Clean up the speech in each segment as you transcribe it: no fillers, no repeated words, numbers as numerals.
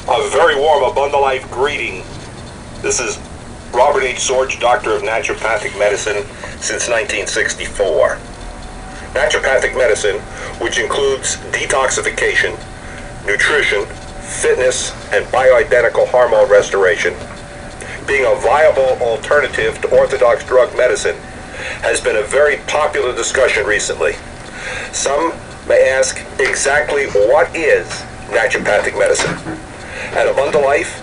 A very warm Abundalife greeting. This is Robert H. Sorge, Doctor of Naturopathic Medicine since 1964. Naturopathic medicine, which includes detoxification, nutrition, fitness, and bioidentical hormone restoration, being a viable alternative to orthodox drug medicine, has been a very popular discussion recently. Some may ask exactly what is naturopathic medicine. At Abundalife,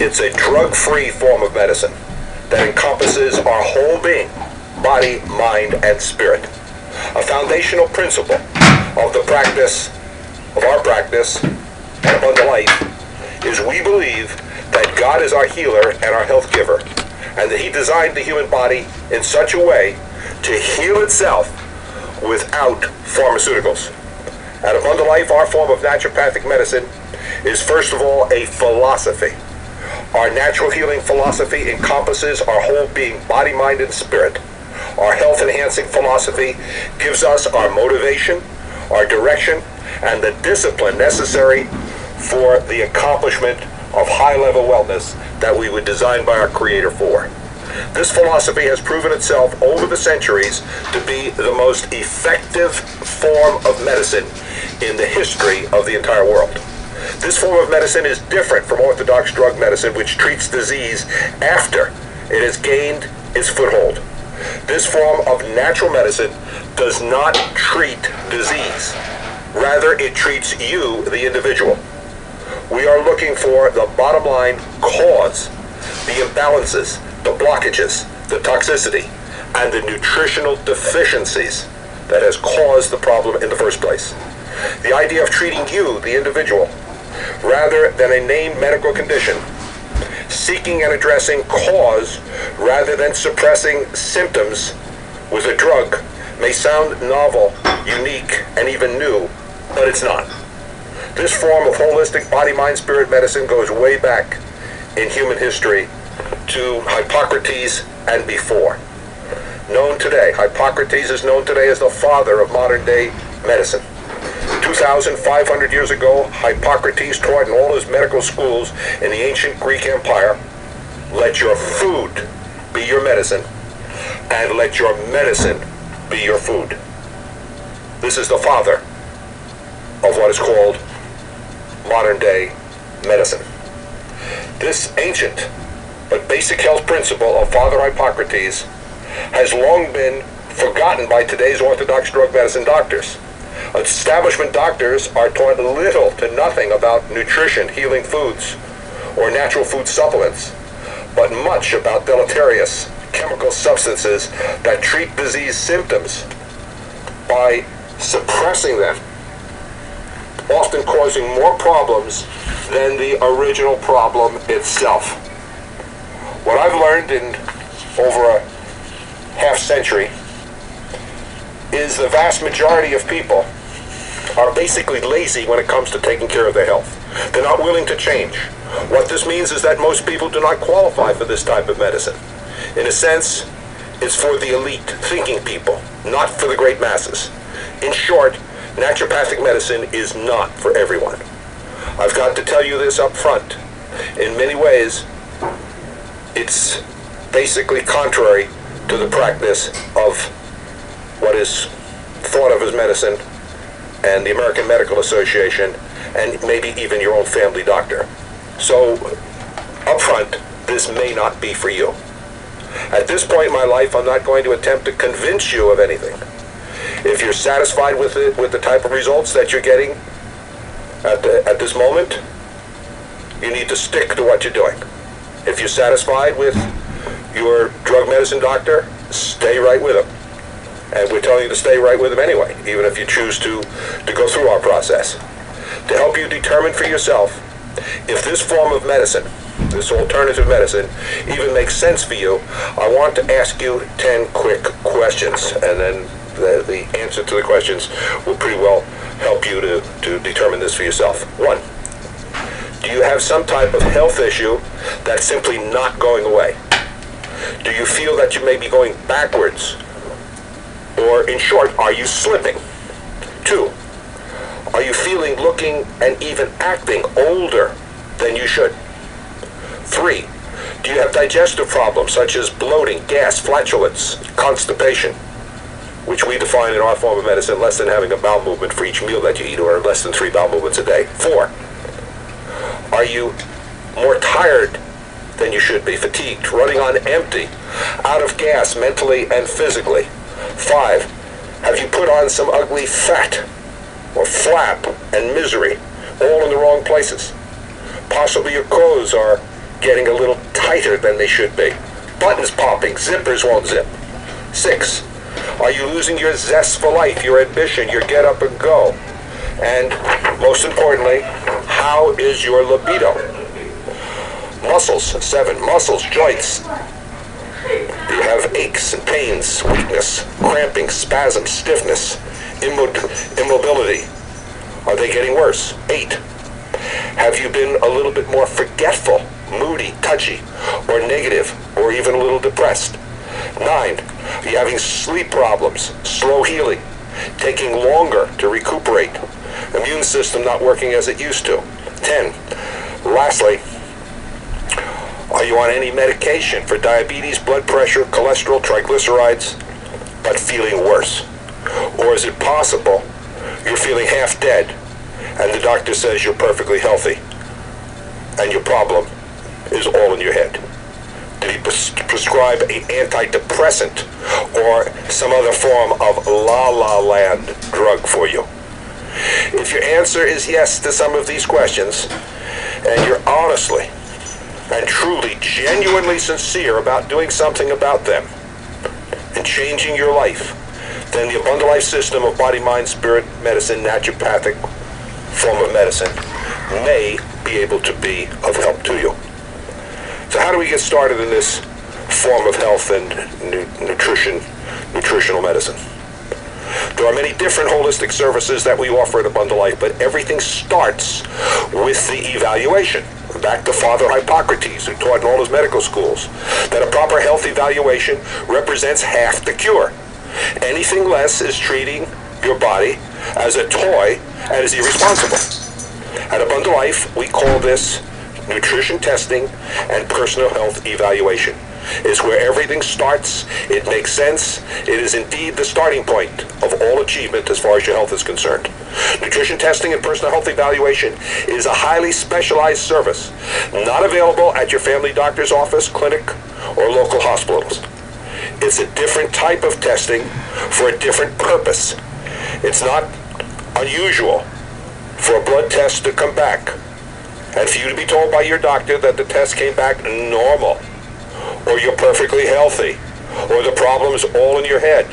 it's a drug-free form of medicine that encompasses our whole being, body, mind, and spirit. A foundational principle of our practice at Abundalife is we believe that God is our healer and our health giver, and that He designed the human body in such a way to heal itself without pharmaceuticals. At Abundalife, our form of naturopathic medicine is first of all a philosophy. Our natural healing philosophy encompasses our whole being, body, mind, and spirit. Our health-enhancing philosophy gives us our motivation, our direction, and the discipline necessary for the accomplishment of high-level wellness that we were designed by our Creator for. This philosophy has proven itself over the centuries to be the most effective form of medicine in the history of the entire world. This form of medicine is different from orthodox drug medicine, which treats disease after it has gained its foothold. This form of natural medicine does not treat disease. Rather, it treats you, the individual. We are looking for the bottom line cause, the imbalances, the blockages, the toxicity, and the nutritional deficiencies that has caused the problem in the first place. The idea of treating you, the individual, rather than a named medical condition, seeking and addressing cause rather than suppressing symptoms with a drug, may sound novel, unique, and even new, but it's not. This form of holistic body, mind, spirit medicine goes way back in human history to Hippocrates and before. Hippocrates is known today as the father of modern day medicine. 2,500 years ago, Hippocrates taught in all his medical schools in the ancient Greek Empire, let your food be your medicine, and let your medicine be your food. This is the father of what is called modern day medicine. This ancient but basic health principle of Father Hippocrates has long been forgotten by today's orthodox drug medicine doctors. Establishment doctors are taught little to nothing about nutrition, healing foods, or natural food supplements, but much about deleterious chemical substances that treat disease symptoms by suppressing them, often causing more problems than the original problem itself. What I've learned in over a half century is the vast majority of people are basically lazy when it comes to taking care of their health. They're not willing to change. What this means is that most people do not qualify for this type of medicine. In a sense, it's for the elite thinking people, not for the great masses. In short, naturopathic medicine is not for everyone. I've got to tell you this up front. In many ways, it's basically contrary to the practice of what is thought of as medicine and the American Medical Association, and maybe even your own family doctor. So, up front, this may not be for you. At this point in my life, I'm not going to attempt to convince you of anything. If you're satisfied with it, with the type of results that you're getting at this moment, you need to stick to what you're doing. If you're satisfied with your drug medicine doctor, stay right with him. And we're telling you to stay right with him anyway, even if you choose to go through our process. To help you determine for yourself if this form of medicine, this alternative medicine, even makes sense for you, I want to ask you 10 quick questions, and then the answer to the questions will pretty well help you to determine this for yourself. 1, do you have some type of health issue that's simply not going away? Do you feel that you may be going backwards? Or, in short, are you slipping? 2, are you feeling, looking, and even acting older than you should. 3, do you have digestive problems such as bloating, gas, flatulence, constipation, which we define in our form of medicine less than having a bowel movement for each meal that you eat, or less than 3 bowel movements a day? 4, are you more tired than you should be, fatigued, running on empty, out of gas mentally and physically? 5, have you put on some ugly fat or flap and misery, all in the wrong places? Possibly your clothes are getting a little tighter than they should be. Buttons popping, zippers won't zip. 6, are you losing your zest for life, your ambition, your get up and go? And most importantly, how is your libido? Muscles, 7, muscles, joints. Do you have aches and pains, weakness, cramping, spasms, stiffness, immobility? Are they getting worse? 8, have you been a little bit more forgetful, moody, touchy, or negative, or even a little depressed? 9, are you having sleep problems, slow healing, taking longer to recuperate, immune system not working as it used to? 10, lastly, are you on any medication for diabetes, blood pressure, cholesterol, triglycerides, but feeling worse? Or is it possible you're feeling half dead and the doctor says you're perfectly healthy and your problem is all in your head? Did he prescribe an antidepressant or some other form of la-la land drug for you? If your answer is yes to some of these questions, and you're honestly and truly, genuinely sincere about doing something about them and changing your life, then the Abundant Life system of body, mind, spirit, medicine, naturopathic form of medicine may be able to be of help to you. So how do we get started in this form of health and nutritional medicine? There are many different holistic services that we offer at Abundant Life, but everything starts with the evaluation. Back to Father Hippocrates, who taught in all his medical schools that a proper health evaluation represents half the cure. Anything less is treating your body as a toy and is irresponsible. At Abundant Life, we call this nutrition testing and personal health evaluation. It's where everything starts. It makes sense. It is indeed the starting point of all achievement as far as your health is concerned. Nutrition testing and personal health evaluation is a highly specialized service, not available at your family doctor's office, clinic, or local hospitals. It's a different type of testing for a different purpose. It's not unusual for a blood test to come back and for you to be told by your doctor that the test came back normal, or you're perfectly healthy, or the problem's all in your head,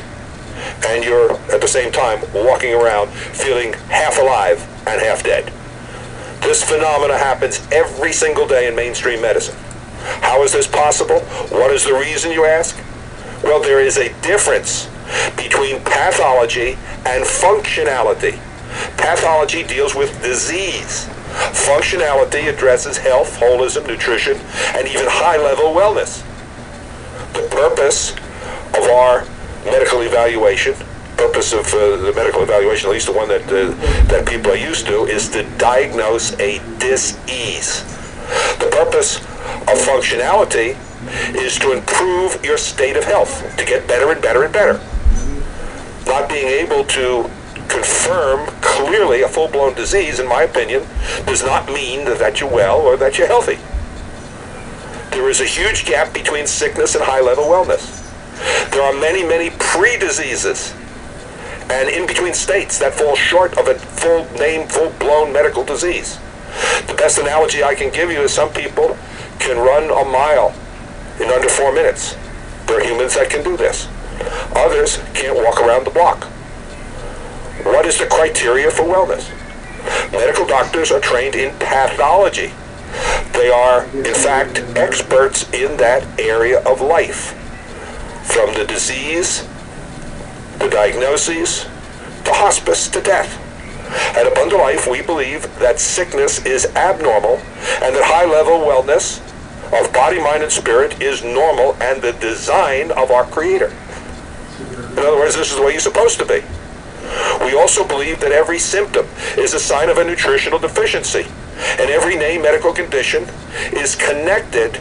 and you're at the same time walking around feeling half alive and half dead. This phenomena happens every single day in mainstream medicine. How is this possible? What is the reason, you ask? Well, there is a difference between pathology and functionality. Pathology deals with disease. Functionality addresses health, holism, nutrition, and even high-level wellness. The purpose of our medical evaluation, the medical evaluation, at least the one that people are used to, is to diagnose a dis-ease. The purpose of functionality is to improve your state of health, to get better and better and better. Not being able to confirm clearly a full-blown disease, in my opinion, does not mean that you're well or that you're healthy. There is a huge gap between sickness and high-level wellness. There are many, many pre-diseases and in-between states that fall short of a full-name, full-blown medical disease. The best analogy I can give you is some people can run a mile in under 4 minutes. There are humans that can do this. Others can't walk around the block. What is the criteria for wellness? Medical doctors are trained in pathology. They are, in fact, experts in that area of life. From the disease, the diagnoses, to hospice, to death. At Abundant Life, we believe that sickness is abnormal and that high-level wellness of body, mind, and spirit is normal and the design of our Creator. In other words, this is the way you're supposed to be. We also believe that every symptom is a sign of a nutritional deficiency. And every named medical condition is connected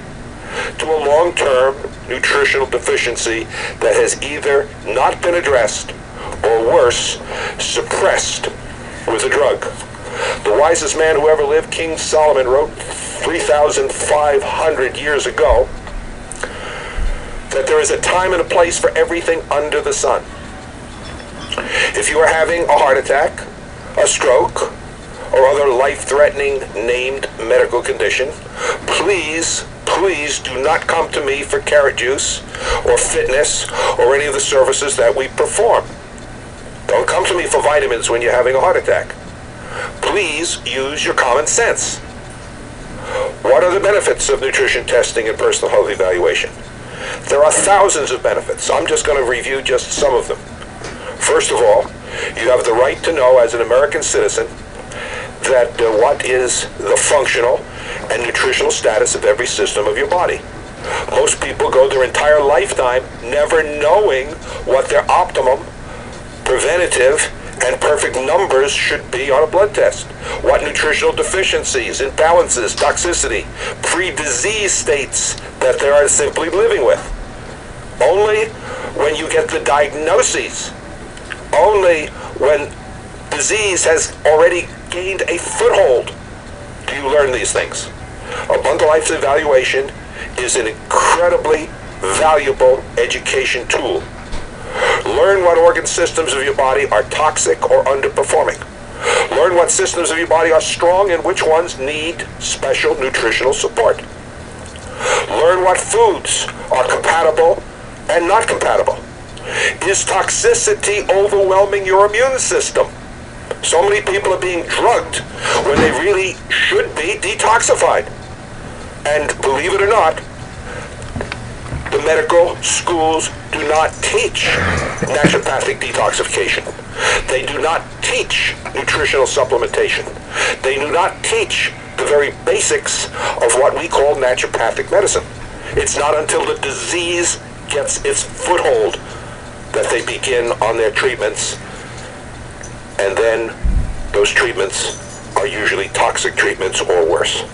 to a long-term nutritional deficiency that has either not been addressed or worse, suppressed with a drug. The wisest man who ever lived, King Solomon, wrote 3,500 years ago that there is a time and a place for everything under the sun. If you are having a heart attack, a stroke, or other life-threatening named medical condition, please do not come to me for carrot juice or fitness or any of the services that we perform. Don't come to me for vitamins when you're having a heart attack. Please use your common sense. What are the benefits of nutrition testing and personal health evaluation? There are thousands of benefits. I'm just going to review just some of them. First of all, you have the right to know as an American citizen that what is the functional and nutritional status of every system of your body. Most people go their entire lifetime never knowing what their optimum, preventative, and perfect numbers should be on a blood test. What nutritional deficiencies, imbalances, toxicity, pre-disease states that they are simply living with. Only when you get the diagnoses, only when disease has already gained a foothold do you learn these things. A bundle life evaluation is an incredibly valuable education tool. Learn what organ systems of your body are toxic or underperforming. Learn what systems of your body are strong and which ones need special nutritional support. Learn what foods are compatible and not compatible. Is toxicity overwhelming your immune system? So many people are being drugged when they really should be detoxified. And believe it or not, the medical schools do not teach naturopathic detoxification. They do not teach nutritional supplementation. They do not teach the very basics of what we call naturopathic medicine. It's not until the disease gets its foothold that they begin on their treatments, and then those treatments are usually toxic treatments or worse.